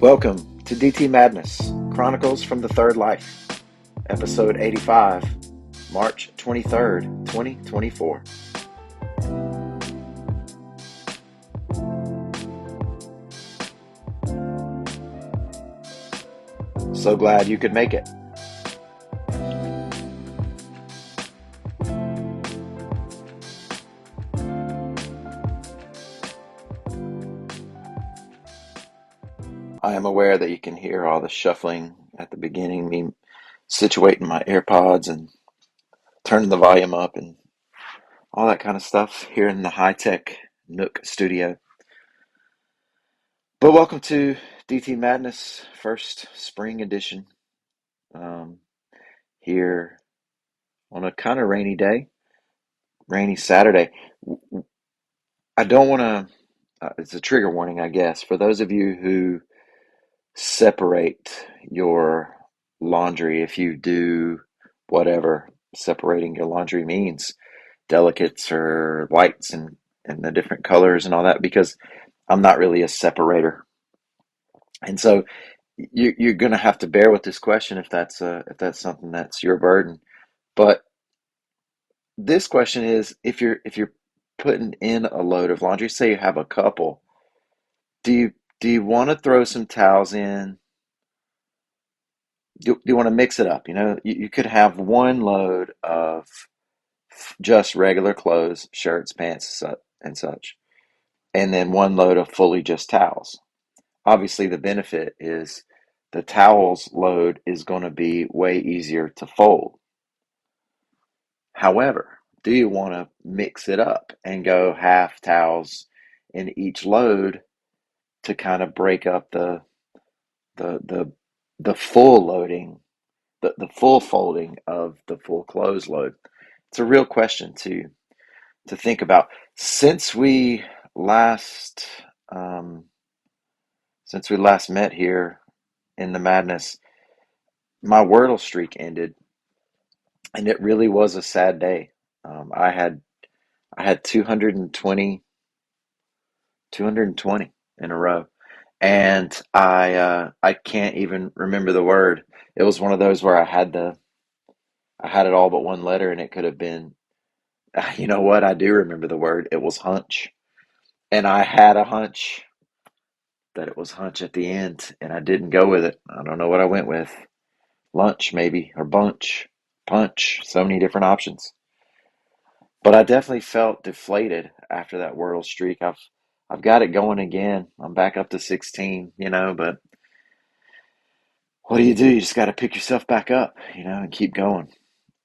Welcome to DT Madness, Chronicles from the Third Life, Episode 85, March 23rd, 2024. So glad you could make it. I am aware that you can hear all the shuffling at the beginning, me situating my AirPods and turning the volume up and all that kind of stuff here in the high-tech Nook studio. But welcome to DT Madness, first spring edition, um, here on a kind of rainy day, rainy Saturday. I don't want to, it's a trigger warning, I guess, for those of you who separate your laundry, if you do whatever separating your laundry means, delicates or whites and the different colors and all that, because I'm not really a separator. And so you're going to have to bear with this question if that's something that's your burden. But this question is, if you're putting in a load of laundry, say you have a couple, do you want to throw some towels in? Do you want to mix it up? You could have one load of just regular clothes, shirts, pants, and such, and then one load of fully just towels. Obviously, the benefit is the towels load is going to be way easier to fold. However, do you want to mix it up and go half towels in each load to kind of break up the the the full loading, the full folding of the full clothes load? It's a real question to think about. Since we last um, since we last met here in the madness, my Wordle streak ended, and it really was a sad day. I had 220 in a row, and I can't even remember the word. It was one of those where I had it all but one letter, and it could have been. You know what? I do remember the word. It was hunch, and I had a hunch that it was hunch at the end, and I didn't go with it. I don't know what I went with. Lunch maybe, or bunch, punch. So many different options. But I definitely felt deflated after that Wordle streak. I've got it going again. I'm back up to 16, but what do? You just got to pick yourself back up, and keep going.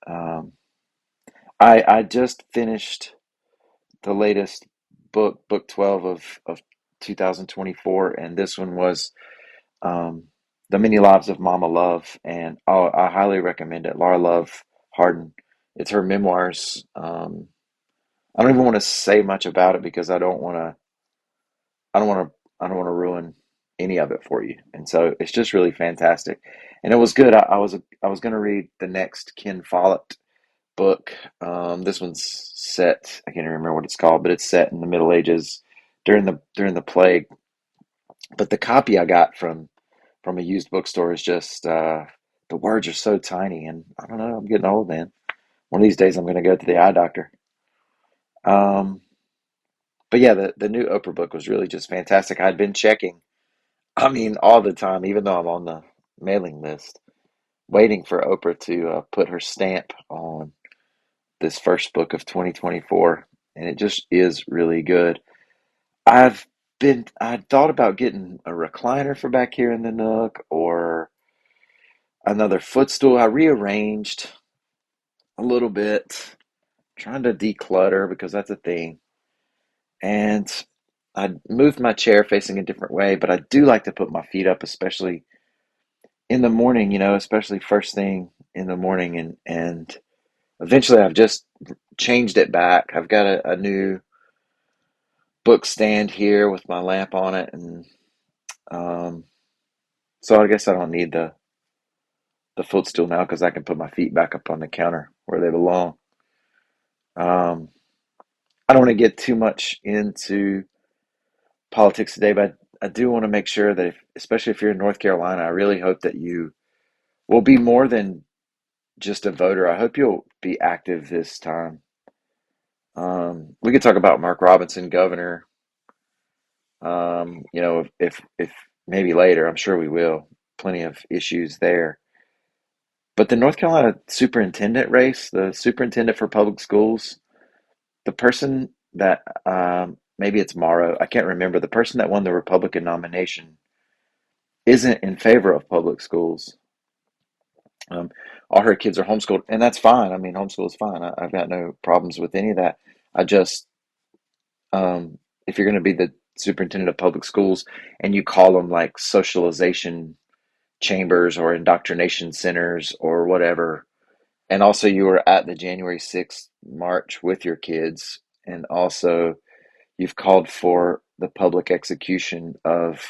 Um, I just finished the latest book 12 of 2024, and this one was um, The Many Lives of Mama Love, and I highly recommend it. Laura Love Harden. It's her memoirs. I don't even want to say much about it because I don't want I don't want to ruin any of it for you. And so it's just really fantastic. And it was good. I was going to read the next Ken Follett book. This one's set. I can't even remember what it's called, but it's set in the Middle Ages during the plague. But the copy I got from a used bookstore is just the words are so tiny, and I don't know. I'm getting old, man. One of these days, I'm going to go to the eye doctor. Um, but yeah, the new Oprah book was really just fantastic. I'd been checking, I mean, all the time, even though I'm on the mailing list, waiting for Oprah to put her stamp on this first book of 2024, and it just is really good. I've I thought about getting a recliner for back here in the Nook or another footstool. I rearranged a little bit, trying to declutter because that's a thing. And I moved my chair facing a different way, but I do like to put my feet up, especially in the morning, especially first thing in the morning. And eventually I've just changed it back. I've got a new book stand here with my lamp on it. And um, so I guess I don't need the footstool now because I can put my feet back up on the counter where they belong. Um, I don't want to get too much into politics today, but I do want to make sure that, especially if you're in North Carolina, I really hope that you will be more than just a voter. I hope you'll be active this time. We could talk about Mark Robinson, governor. If maybe later, I'm sure we will. Plenty of issues there. But the North Carolina superintendent race, the superintendent for public schools, the person that maybe it's Morrow, I can't remember. The person that won the Republican nomination isn't in favor of public schools. Um, all her kids are homeschooled, and that's fine. I mean, homeschool is fine. I've got no problems with any of that. I just, if you're going to be the superintendent of public schools and you call them like socialization chambers or indoctrination centers or whatever, and also you were at the January 6th march with your kids, and also you've called for the public execution of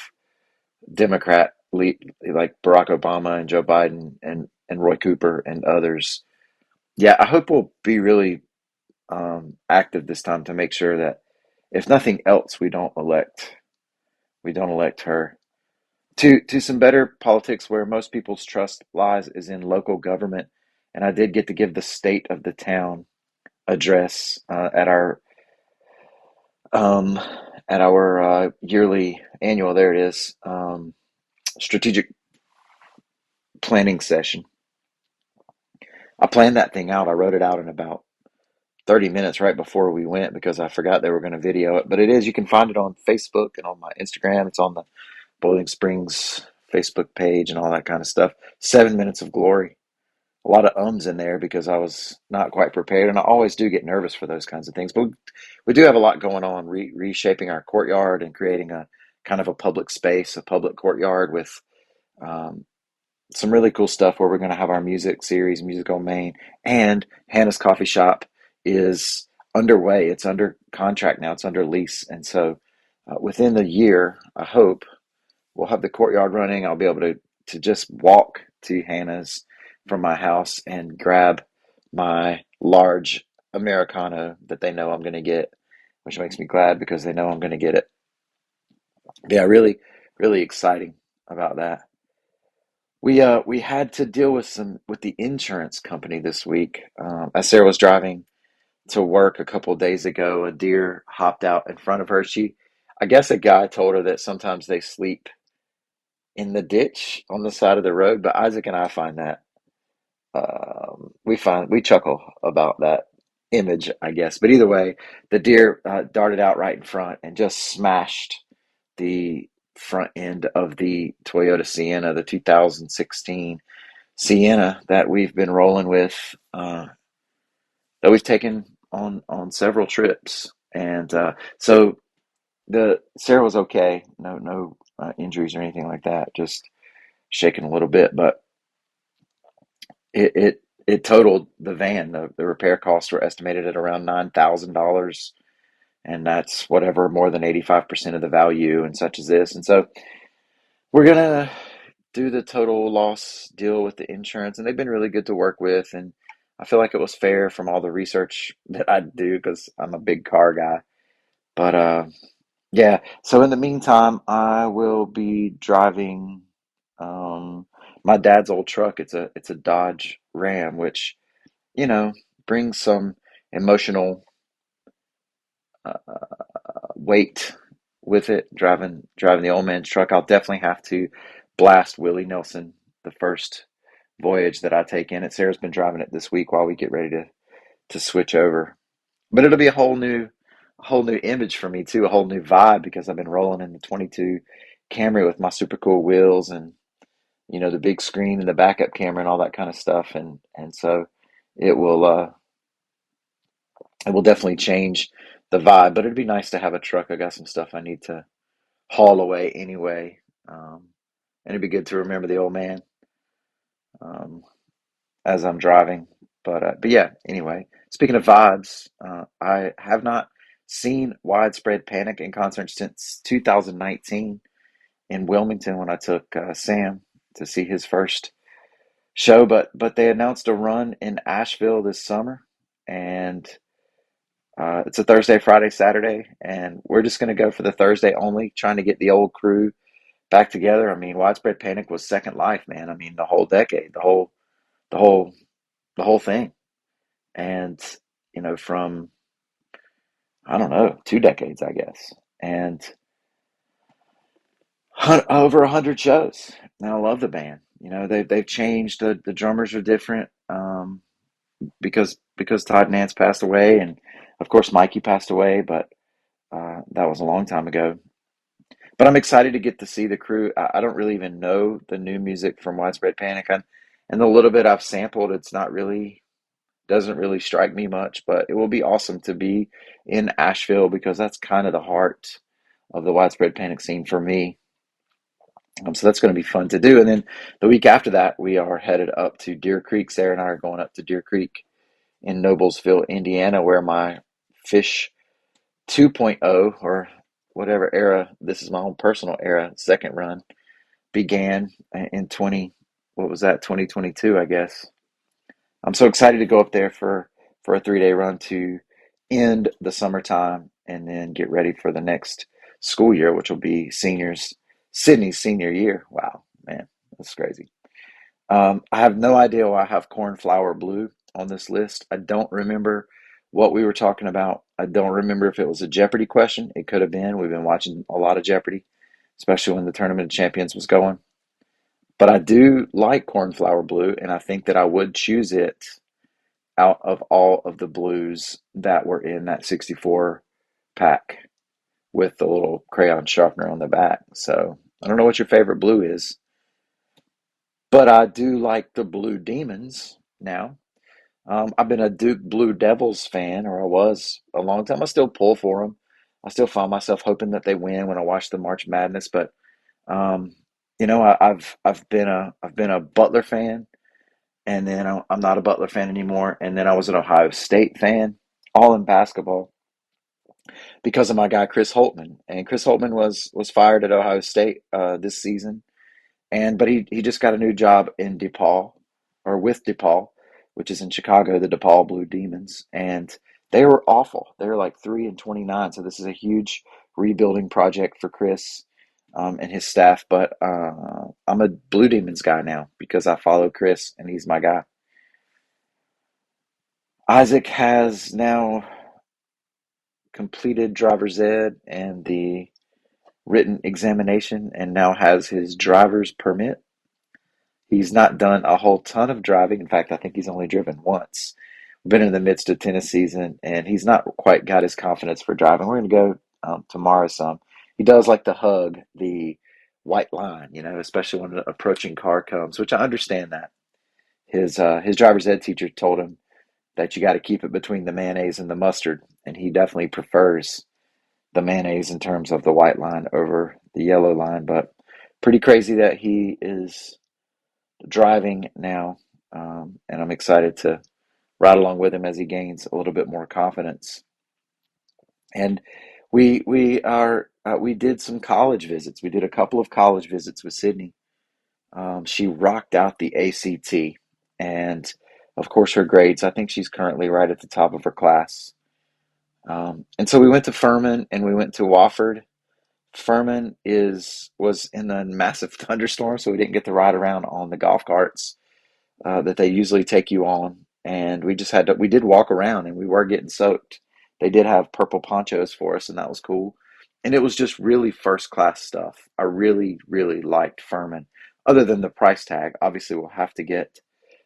Democrat like Barack Obama and Joe Biden and Roy Cooper and others. Yeah, I hope we'll be really active this time to make sure that, if nothing else, we don't elect her to some better politics where most people's trust lies is in local government. And I did get to give the state of the town address um, at our yearly annual. There it is. Strategic planning session. I planned that thing out. I wrote it out in about 30 minutes right before we went because I forgot they were going to video it. But it is, you can find it on Facebook and on my Instagram. It's on the Boiling Springs Facebook page and all that kind of stuff. 7 minutes of glory. A lot of ums in there because I was not quite prepared. And I always do get nervous for those kinds of things. But we do have a lot going on, reshaping our courtyard and creating a kind of a public space, a public courtyard with um, some really cool stuff where we're going to have our music series, Music on Main, and Hannah's Coffee Shop is underway. It's under contract now. It's under lease, and so within the year, I hope we'll have the courtyard running. I'll be able to just walk to Hannah's from my house and grab my large Americano that they know I'm going to get, which makes me glad because they know I'm going to get it. But yeah, really, really exciting about that. We had to deal with the insurance company this week. As Sarah was driving to work a couple of days ago, a deer hopped out in front of her. I guess a guy told her that sometimes they sleep in the ditch on the side of the road. But Isaac and I find that we chuckle about that image, I guess. But either way, the deer darted out right in front and just smashed the front end of the Toyota Sienna, the 2016 Sienna that we've been rolling with, that we've taken on several trips, and so the Sarah was okay, no injuries or anything like that, just shaking a little bit, but it totaled the van. The repair costs were estimated at around $9,000, and that's whatever more than 85% of the value, and such as this, and so we're gonna do the total loss deal with the insurance, and they've been really good to work with. And I feel like it was fair from all the research that I do because I'm a big car guy. But yeah, so in the meantime, I will be driving um, my dad's old truck. It's a Dodge Ram, which you know brings some emotional weight with it. Driving the old man's truck, I'll definitely have to blast Willie Nelson the first voyage that I take in it. Sarah's been driving it this week while we get ready to switch over. But it'll be a whole new image for me too, a whole new vibe because I've been rolling in the 22 Camry with my super cool wheels and the big screen and the backup camera and all that kind of stuff, and so it will uh it will definitely change the vibe, but it'd be nice to have a truck. I got some stuff I need to haul away anyway. And it'd be good to remember the old man. Um, as I'm driving. But yeah, anyway, speaking of vibes, I have not seen widespread panic in concerts since 2019 in Wilmington when I took Sam to see his first show. But they announced a run in Asheville this summer, and It's a Thursday, Friday, Saturday, and we're just going to go for the Thursday only, trying to get the old crew back together. I mean, Widespread Panic was Second Life, man. I mean, the whole decade, the whole, the whole thing, and from I don't know, 2 decades, I guess, and over 100 shows. And I love the band. They've changed. The drummers are different, because Todd Nance passed away, and of course Mikey passed away, but that was a long time ago. But I'm excited to get to see the crew. I don't really even know the new music from Widespread Panic, and the little bit I've sampled, it's not really doesn't really strike me much. But it will be awesome to be in Asheville because that's kind of the heart of the Widespread Panic scene for me. So that's going to be fun to do. And then the week after that, we are headed up to Deer Creek. Sarah and I are going up to Deer Creek in Noblesville, Indiana, where my Fish 2.0, or whatever era, this is my own personal era, second run began in what was that, 2022, I guess. I'm so excited to go up there for a 3-day run to end the summertime and then get ready for the next school year, which will be Sydney's senior year. Wow, man, that's crazy. I have no idea why I have Cornflower Blue on this list. I don't remember what we were talking about. I don't remember if it was a Jeopardy question. It could have been. We've been watching a lot of Jeopardy, especially when the Tournament of Champions was going. But I do like Cornflower Blue, and I think that I would choose it out of all of the blues that were in that 64 pack with the little crayon sharpener on the back. So I don't know what your favorite blue is, but I do like the Blue Demons now. I've been a Duke Blue Devils fan, or I was a long time. I still pull for them. I still find myself hoping that they win when I watch the March Madness. But um, I've been a Butler fan, and then I'm not a Butler fan anymore. And then I was an Ohio State fan, all in basketball, because of my guy Chris Holtman. And Chris Holtman was fired at Ohio State this season, but he just got a new job in DePaul, or with DePaul, which is in Chicago, the DePaul Blue Demons, and they were awful. They were like 3-29, so this is a huge rebuilding project for Chris and his staff. But I'm a Blue Demons guy now because I follow Chris and he's my guy. Isaac has now completed driver's ed and the written examination and now has his driver's permit. He's not done a whole ton of driving. In fact, I think he's only driven once. We've been in the midst of tennis season, and he's not quite got his confidence for driving. We're going to go tomorrow some. He does like to hug the white line, especially when an approaching car comes, which I understand that. His driver's ed teacher told him that you got to keep it between the mayonnaise and the mustard, and he definitely prefers the mayonnaise in terms of the white line over the yellow line. But pretty crazy that he is driving now, and I'm excited to ride along with him as he gains a little bit more confidence. And we did some college visits. We did a couple of college visits with Sydney. She rocked out the ACT, and of course her grades. I think she's currently right at the top of her class. And so we went to Furman and we went to Wofford. Furman was in a massive thunderstorm, so we didn't get to ride around on the golf carts that they usually take you on. And we did walk around and we were getting soaked. They did have purple ponchos for us, and that was cool. And it was just really first class stuff. I really, really liked Furman. Other than the price tag, obviously we'll have to get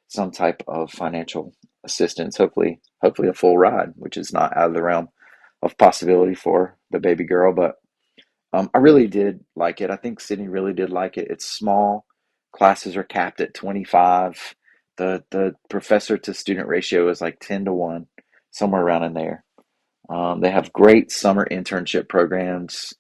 some type of financial assistance, hopefully a full ride, which is not out of the realm of possibility for the baby girl. But I really did like it. I think Sydney really did like it. It's small. Classes are capped at 25. The professor to student ratio is like 10-1, somewhere around in there. They have great summer internship programs,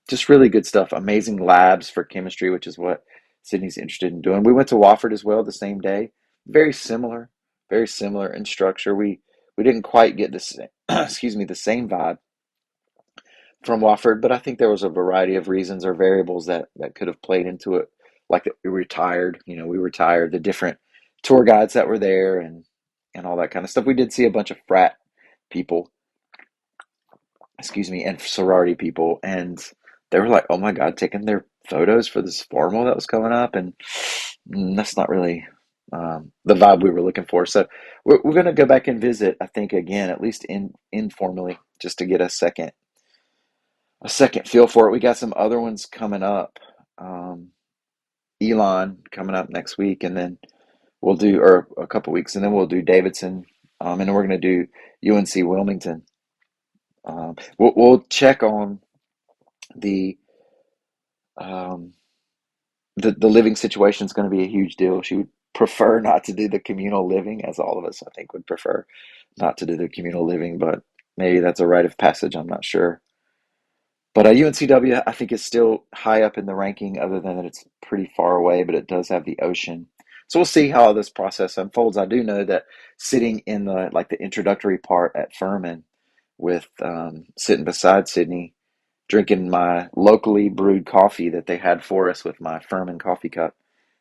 just really good stuff. Amazing labs for chemistry, which is what Sydney's interested in doing. We went to Wofford as well the same day. Very similar, very similar in structure. We didn't quite get this, excuse me, the same vibe from Wofford, but I think there was a variety of reasons or variables that could have played into it. Like that we were tired, the different tour guides that were there and all that kind of stuff. We did see a bunch of frat people excuse me, and sorority people, and they were like, "Oh my God," taking their photos for this formal that was coming up, and that's not really the vibe we were looking for. So we're going to go back and visit, I think, again, at least informally, just to get a second feel for it. We got some other ones coming up. Um, Elon coming up next week, and then we'll do, or a couple weeks, and then we'll do Davidson, and then we're going to do UNC Wilmington. We'll check on the um, the living situation is going to be a huge deal. She would prefer not to do the communal living, as all of us, I think, would prefer not to do the communal living, but maybe that's a rite of passage. I'm not sure. But UNCW, I think, is still high up in the ranking, other than that it's pretty far away, but it does have the ocean. So we'll see how this process unfolds. I do know that sitting in the like the introductory part at Furman with sitting beside Sydney, drinking my locally brewed coffee that they had for us with my Furman coffee cup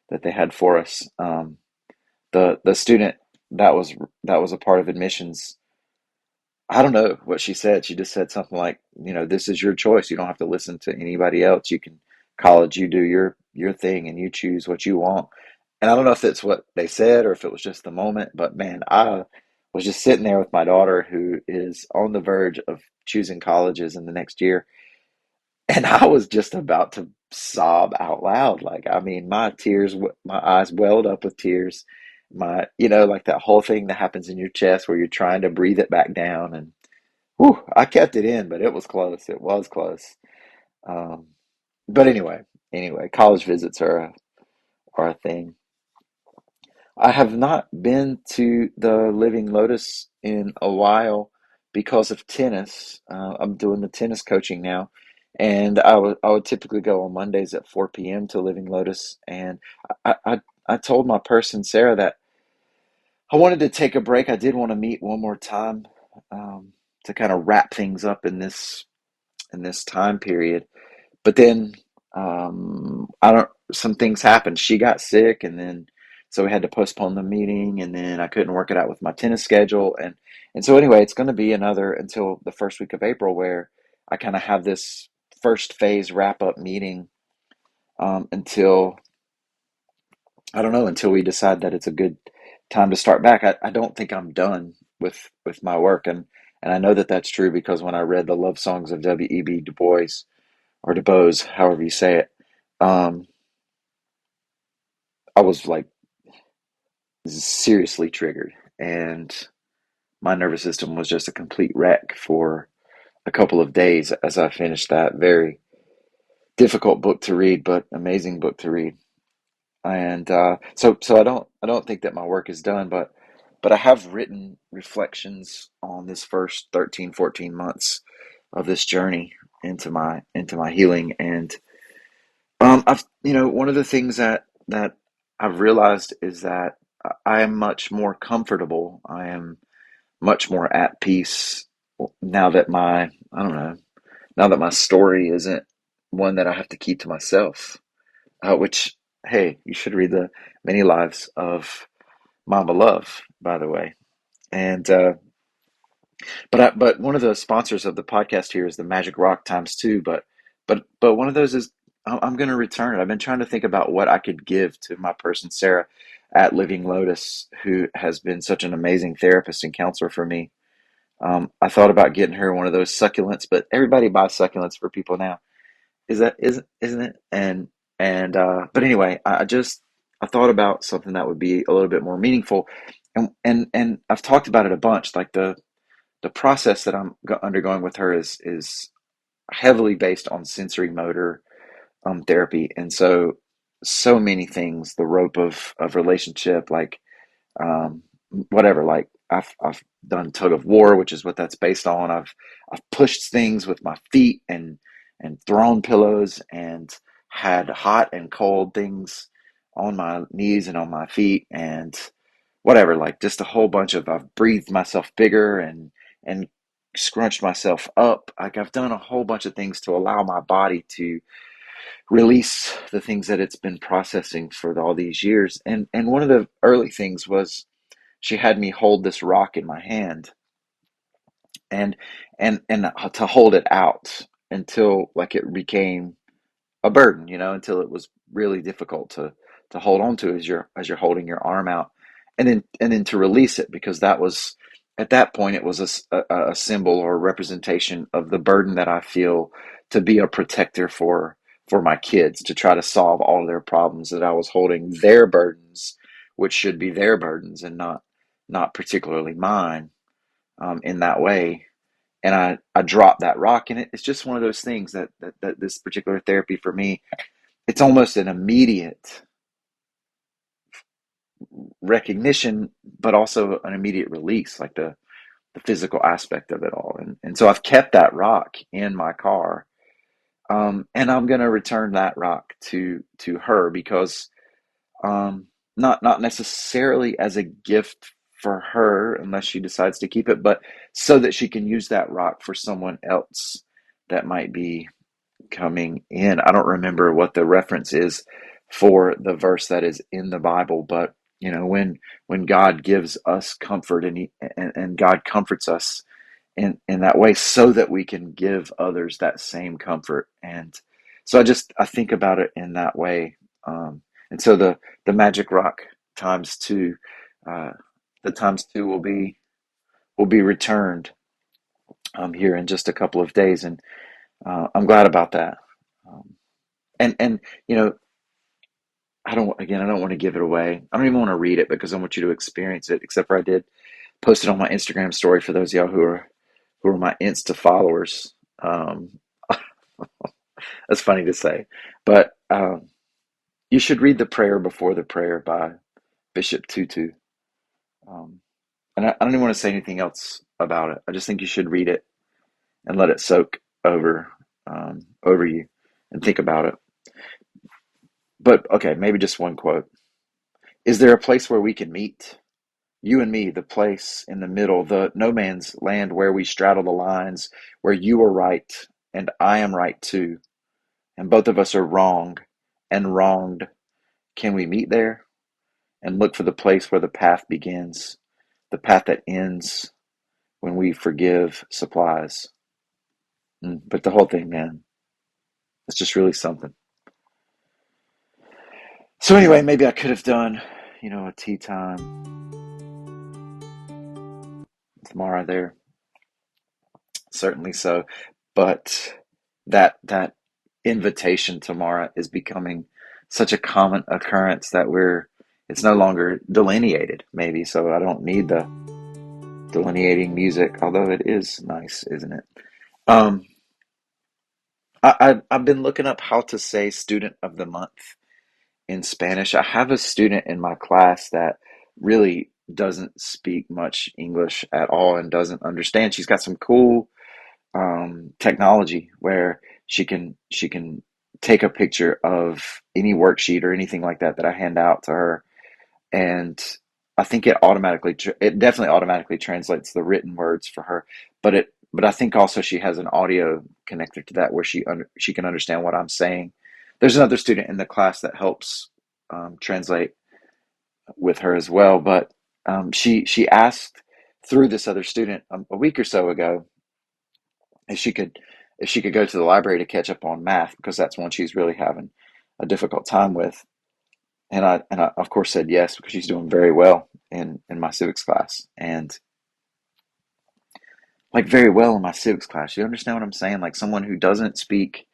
that they had for us. The student that was that was a part of admissions. I don't know what she said. She just said something like, this is your choice. You don't have to listen to anybody else. You can college, you do your thing, and you choose what you want. And I don't know if that's what they said or if it was just the moment, but man, I was just sitting there with my daughter who is on the verge of choosing colleges in the next year, and I was just about to sob out loud. Like, I mean, my eyes welled up with tears. Like that whole thing that happens in your chest where you're trying to breathe it back down. And whew, I kept it in, but it was close. It was close. Um, but anyway, college visits are a thing. I have not been to the Living Lotus in a while because of tennis. I'm doing the tennis coaching now, and I would typically go on Mondays at 4 p.m. to Living Lotus, and I told my person Sarah that I wanted to take a break. I did want to meet one more time to kind of wrap things up in this time period. But then I don't. Some things happened. She got sick, and then so we had to postpone the meeting, and then I couldn't work it out with my tennis schedule, and so anyway, it's going to be another until the first week of April where I kind of have this first phase wrap up meeting until I don't know until we decide that it's a good time to start back. I don't think I'm done with my work, and I know that that's true because when I read the love songs of W.E.B. Du Bois or Du Bois, however you say it. Um, I was like seriously triggered, and my nervous system was just a complete wreck for a couple of days as I finished that very difficult book to read, but amazing book to read. And so I don't think that my work is done, but I have written reflections on this first 13, 14 months of this journey into my healing. And I've one of the things that I've realized is that I am much more comfortable. I am much more at peace now that I don't know, now that my story isn't one that I have to keep to myself. Which, hey, you should read the Many Lives of Mama Love, by the way. And but one of the sponsors of the podcast here is the Magic Rock times two. But one of those is I'm going to return it. I've been trying to think about what I could give to my person Sarah at Living Lotus, who has been such an amazing therapist and counselor for me. I thought about getting her one of those succulents, but everybody buys succulents for people now. Isn't it? And but anyway, I thought about something that would be a little bit more meaningful, and I've talked about it a bunch. Like the process that I'm undergoing with her is heavily based on sensory motor therapy, and so many things. The rope of relationship, like um, whatever. Like I've done tug of war, which is what that's based on. I've pushed things with my feet and thrown pillows and had hot and cold things on my knees and on my feet and whatever. Like just a whole bunch of I've breathed myself bigger and scrunched myself up. Like I've done a whole bunch of things to allow my body to release the things that it's been processing for all these years. And one of the early things was she had me hold this rock in my hand, and and to hold it out until like it became a burden, until it was really difficult to hold on to as you're holding your arm out, and then to release it, because that was, at that point, it was a symbol or a representation of the burden that I feel to be a protector for my kids, to try to solve all of their problems, that I was holding their burdens, which should be their burdens and not particularly mine, in that way. And I dropped that rock, and it's just one of those things that this particular therapy for me, it's almost an immediate recognition, but also an immediate release, like the physical aspect of it all. And so I've kept that rock in my car, and I'm going to return that rock to her, because, um, not necessarily as a gift for her, unless she decides to keep it, but so that she can use that rock for someone else that might be coming in. I don't remember what the reference is for the verse that is in the Bible, but when God gives us comfort, and God comforts us in that way, so that we can give others that same comfort. And so I think about it in that way. And so the magic rock times two, uh, the times two will be returned, here in just a couple of days, and I'm glad about that. Um, and you know, I don't want to give it away. I don't even want to read it, because I want you to experience it. Except for I did post it on my Instagram story for those of y'all who are my Insta followers. Um, that's funny to say, but you should read the prayer before the prayer by Bishop Tutu. Um, and I don't even want to say anything else about it. I just think you should read it and let it soak over you, and think about it. But okay, maybe just one quote. Is there a place where we can meet? You and me, the place in the middle, the no man's land where we straddle the lines, where you are right and I am right too, and both of us are wrong and wronged. Can we meet there and look for the place where the path begins, the path that ends when we forgive supplies? But the whole thing, man, it's just really something. So anyway, maybe I could have done, a tea time tomorrow there. Certainly so. But that invitation tomorrow is becoming such a common occurrence that it's no longer delineated, maybe. So I don't need the delineating music, although it is nice, isn't it? Um, I've been looking up how to say student of the month in Spanish. I have a student in my class that really doesn't speak much English at all and doesn't understand. She's got some cool, technology where she can take a picture of any worksheet or anything like that I hand out to her, and I think it definitely automatically translates the written words for her. But I think also she has an audio connector to that, where she can understand what I'm saying. There's another student in the class that helps, translate with her as well, but she asked through this other student, a week or so ago, if she could if she could go to the library to catch up on math, because that's one she's really having a difficult time with. And I of course said yes, because she's doing very well in my civics class, and like very well in my civics class. You understand what I'm saying? Like someone who doesn't speak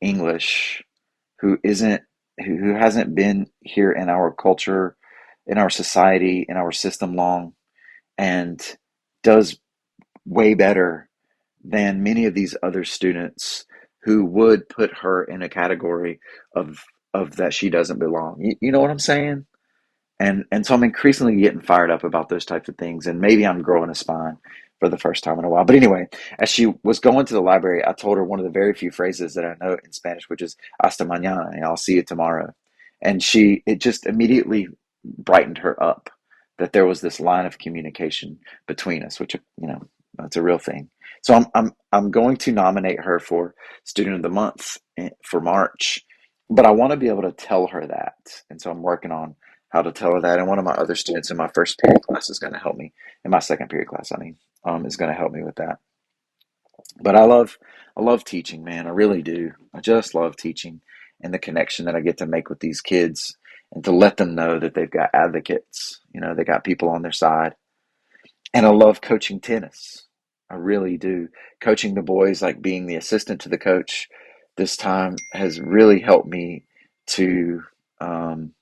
English, who isn't who hasn't been here in our culture, in our society, in our system long, and does way better than many of these other students who would put her in a category of that she doesn't belong. You know what I'm saying? And so I'm increasingly getting fired up about those types of things, and maybe I'm growing a spine for the first time in a while. But anyway, as she was going to the library, I told her one of the very few phrases that I know in Spanish, which is "hasta mañana," and I'll see you tomorrow. And it just immediately brightened her up that there was this line of communication between us, which, that's a real thing. So I'm going to nominate her for Student of the Month, for March, but I want to be able to tell her that, and so I'm working on how to tell her that. And one of my other students in my first period class is going to help me in my second period class. I mean, is going to help me with that. But I love teaching, man. I really do. I just love teaching and the connection that I get to make with these kids and to let them know that they've got advocates. You know, they got people on their side. And I love coaching tennis. I really do. Coaching the boys, like being the assistant to the coach this time, has really helped me to um,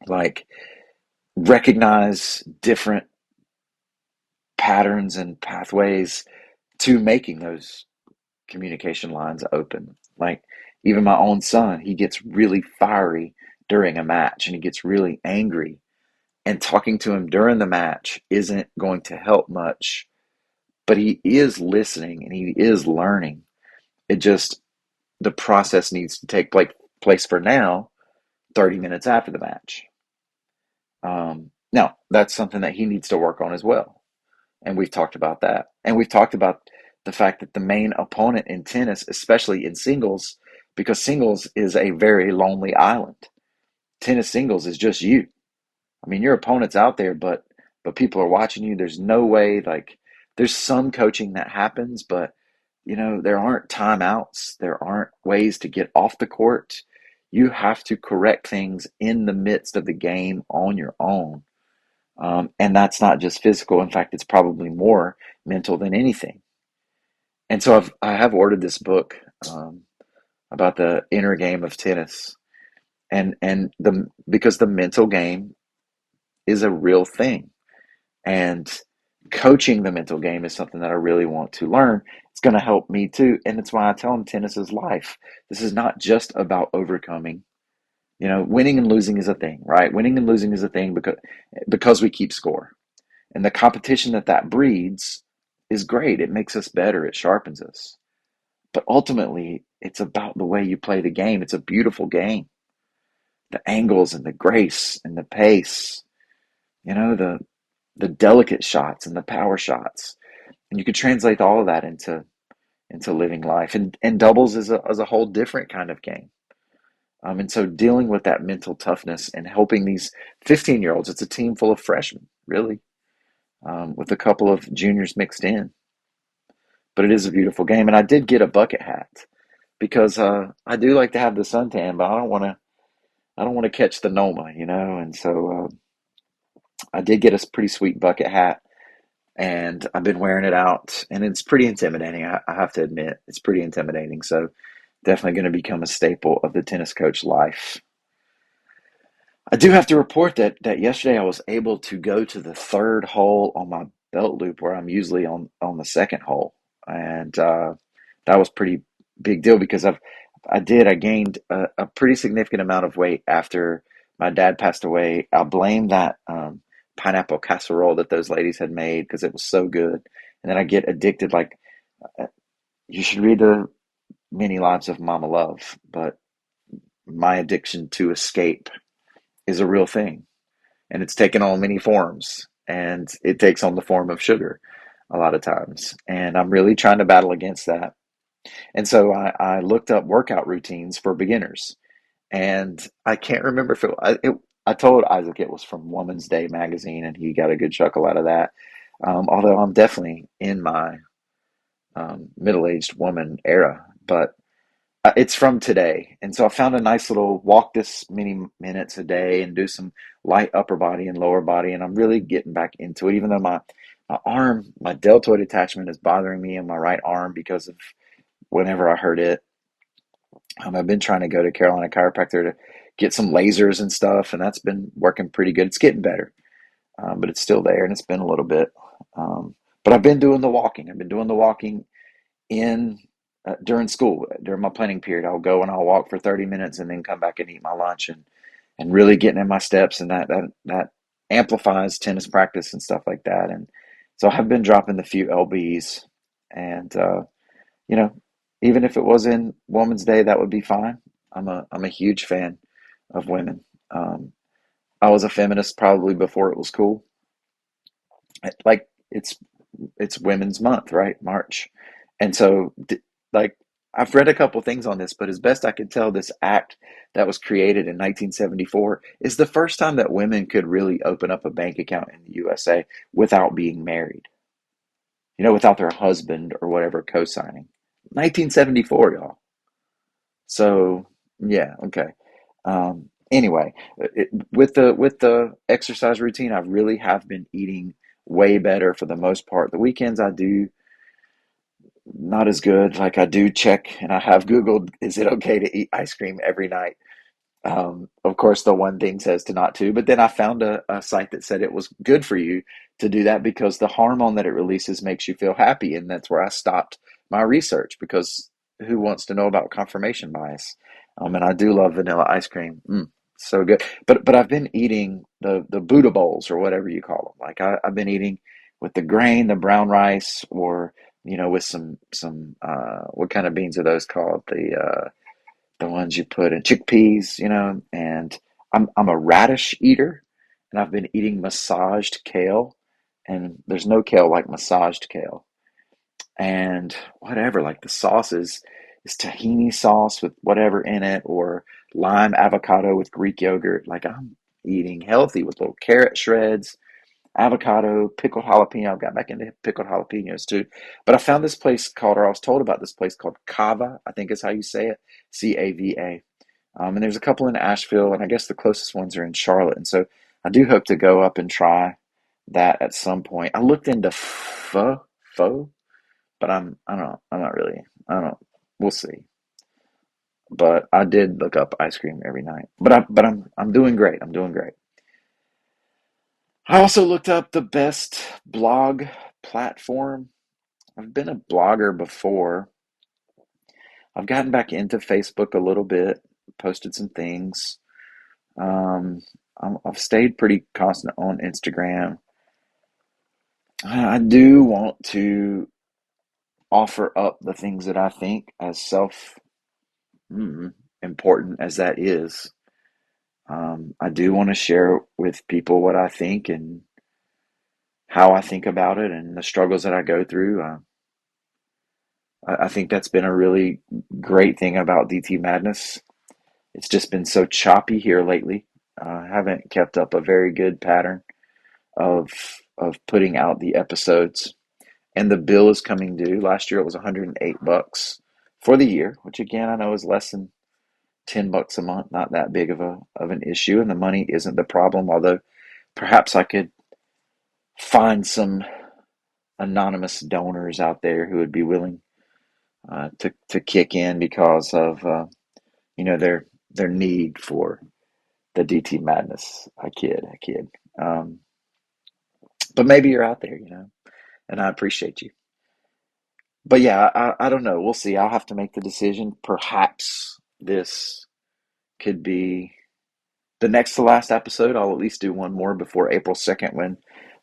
like recognize different patterns and pathways to making those communication lines open. Like even my own son, he gets really fiery during a match and he gets really angry. And talking to him during the match isn't going to help much, but he is listening and he is learning. It just, the process needs to take place for now, 30 minutes after the match. Now, that's something that he needs to work on as well. And we've talked about that. And we've talked about the fact that the main opponent in tennis, especially in singles, because singles is a very lonely island. Tennis singles is just you. I mean, your opponent's out there, but people are watching you. There's no way, like, there's some coaching that happens, but you know, there aren't timeouts. There aren't ways to get off the court. You have to correct things in the midst of the game on your own. And that's not just physical. In fact, it's probably more mental than anything. And so I have ordered this book um, about the inner game of tennis, and the because the mental game is a real thing, and coaching the mental game is something that I really want to learn. It's going to help me too, and it's why I tell them tennis is life. This is not just about overcoming. You know, winning and losing is a thing, right? Winning and losing is a thing because we keep score. And the competition that that breeds is great. It makes us better, it sharpens us. But ultimately, it's about the way you play the game. It's a beautiful game. The angles and the grace and the pace, you know, the delicate shots and the power shots. And you could translate all of that into living life. And doubles is a whole different kind of game. And so dealing with that mental toughness and helping these 15-year-olds, it's a team full of freshmen, really, with a couple of juniors mixed in. But it is a beautiful game. And I did get a bucket hat because I do like to have the suntan, but I don't want to catch the Noma, you know. And so I did get a pretty sweet bucket hat, and I've been wearing it out, and it's pretty intimidating. I have to admit, it's pretty intimidating. So definitely going to become a staple of the tennis coach life. I do have to report that yesterday I was able to go to the third hole on my belt loop where I'm usually on the second hole, and that was pretty big deal because I gained a pretty significant amount of weight after my dad passed away. I blame that pineapple casserole that those ladies had made because it was so good, and then I get addicted. Like you should read the Many Lives of Mama Love, but my addiction to escape is a real thing, and it's taken on many forms, and it takes on the form of sugar a lot of times, and I'm really trying to battle against that. And so I looked up workout routines for beginners, and I can't remember if I told Isaac it was from Woman's Day magazine, and he got a good chuckle out of that. Although I'm definitely in my middle-aged woman era, but it's from today. And so I found a nice little walk this many minutes a day and do some light upper body and lower body. And I'm really getting back into it, even though my arm, my deltoid attachment is bothering me in my right arm because of whenever I hurt it. I've been trying to go to Carolina Chiropractor to get some lasers and stuff, and that's been working pretty good. It's getting better, but it's still there, and it's been a little bit. But I've been doing the walking. I've been doing the walking in during school, during my planning period. I'll go and I'll walk for 30 minutes and then come back and eat my lunch and really getting in my steps, and that amplifies tennis practice and stuff like that. And so I've been dropping the few lbs, and you know, even if it was in Women's Day, that would be fine. I'm a huge fan of women. Um, I was a feminist probably before it was cool. Like it's Women's Month, right? March, and so like I've read a couple things on this, but as best I could tell, this act that was created in 1974 is the first time that women could really open up a bank account in the USA without being married, without their husband or whatever co-signing. 1974, y'all. So, yeah, okay. Anyway, with the exercise routine, I really have been eating way better for the most part. The weekends I do not as good. Like I do check, and I have Googled, is it okay to eat ice cream every night? Of course, the one thing says to not to, but then I found a site that said it was good for you to do that because the hormone that it releases makes you feel happy. And that's where I stopped my research because who wants to know about confirmation bias? And I do love vanilla ice cream. So good. But I've been eating the Buddha bowls or whatever you call them. Like I've been eating with the grain, the brown rice, or with some what kind of beans are those called? The ones you put in chickpeas, and I'm a radish eater, and I've been eating massaged kale, and there's no kale like massaged kale. And whatever, like the sauce is tahini sauce with whatever in it, or lime avocado with Greek yogurt. Like I'm eating healthy with little carrot shreds, avocado, pickled jalapeno. I've got back into pickled jalapenos too. But I found this place called, or I was told about this place called Cava, I think is how you say it, Cava. And there's a couple in Asheville, and I guess the closest ones are in Charlotte. And so I do hope to go up and try that at some point. I looked into pho, but I'm not really, I don't, we'll see. But I did look up ice cream every night. But I'm doing great. I'm doing great. I also looked up the best blog platform. I've been a blogger before. I've gotten back into Facebook a little bit, posted some things. Um, I've stayed pretty constant on Instagram. I do want to offer up the things that I think as important as that is. I do want to share with people what I think and how I think about it and the struggles that I go through. I think that's been a really great thing about DT Madness. It's just been so choppy here lately. I haven't kept up a very good pattern of putting out the episodes. And the bill is coming due. Last year it was $108 for the year, which again I know is less than $10 a month, not that big of an issue, and the money isn't the problem, although perhaps I could find some anonymous donors out there who would be willing to kick in because of their need for the DT Madness. I kid. Um, but maybe you're out there, and I appreciate you. But yeah, I don't know. We'll see. I'll have to make the decision. Perhaps this could be the next to last episode. I'll at least do one more before April 2nd when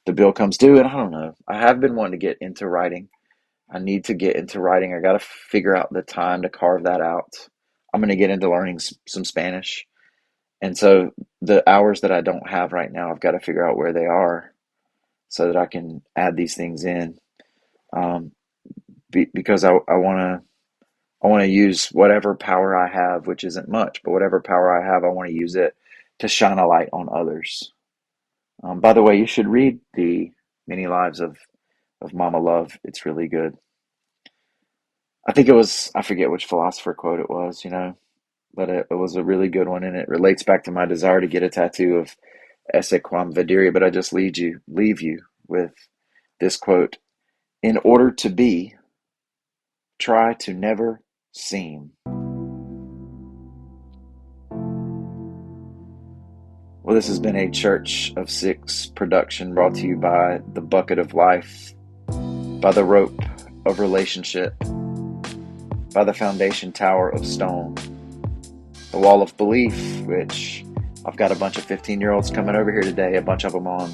the bill comes due. And I don't know. I have been wanting to get into writing. I need to get into writing. I got to figure out the time to carve that out. I'm going to get into learning some Spanish. And so the hours that I don't have right now, I've got to figure out where they are so that I can add these things in. Um, because I want to use whatever power I have, which isn't much, but whatever power I have, I want to use it to shine a light on others. By the way, you should read the Many Lives of Mama Love. It's really good. I think it was, I forget which philosopher quote it was, but it was a really good one, and it relates back to my desire to get a tattoo of Esse quam videre. But I just leave you with this quote: "In order to be, try to never seem." Well, this has been a Church of Six production brought to you by the Bucket of Life, by the Rope of Relationship, by the Foundation Tower of Stone, the Wall of Belief, which I've got a bunch of 15-year-olds coming over here today, a bunch of them on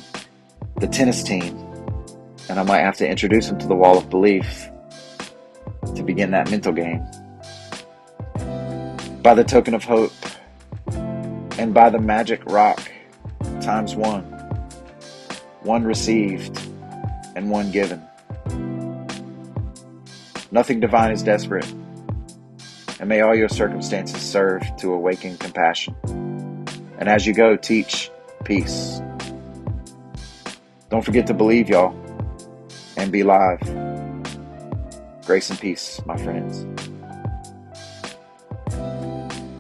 the tennis team, and I might have to introduce them to the Wall of Belief to begin that mental game. By the Token of Hope, and by the Magic Rock, times one received and one given. Nothing divine is desperate. And may all your circumstances serve to awaken compassion. And as you go, teach peace. Don't forget to believe, y'all, and be live. Grace and peace, my friends.